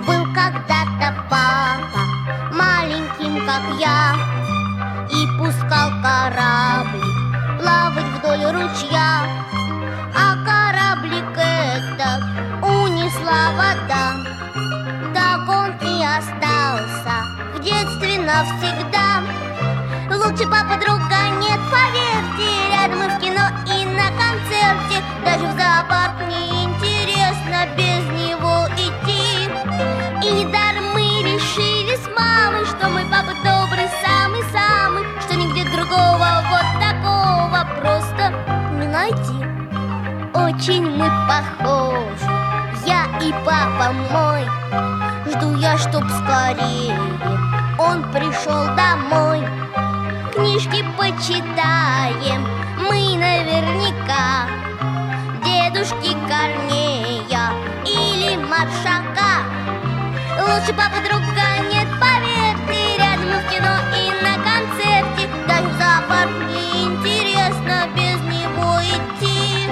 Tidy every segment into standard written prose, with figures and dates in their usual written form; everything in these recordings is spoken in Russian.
Был когда-то папа маленьким, как я, и пускал кораблик плавать вдоль ручья. А кораблик этот унесла вода, так он и остался в детстве навсегда. Лучше папа друга нет, поверьте. Рядом и в кино, и на концерте. Даже в зоопарк не интересно без него идти. И недаром мы решили с мамой, что мой папа добрый, самый-самый, что нигде другого вот такого просто не найти. Очень мы похожи, я и папа мой. Жду я, чтоб скорее он пришел домой. Книжки почитаем мы наверняка, дедушки Корнея или Маршака. Лучше папа друга нет, поверьте. Рядом и в кино, и на концерте. Даже в зоопарк не интересно без него идти.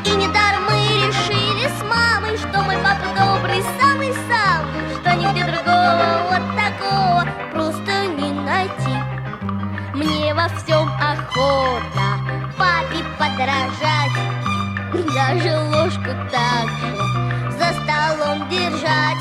И недаром мы решили с мамой, что мой папа добрый, самый-самый, что нигде другого вот такого просто не найти. Мне во всем охота папе подражать, даже ложку так же за столом держать.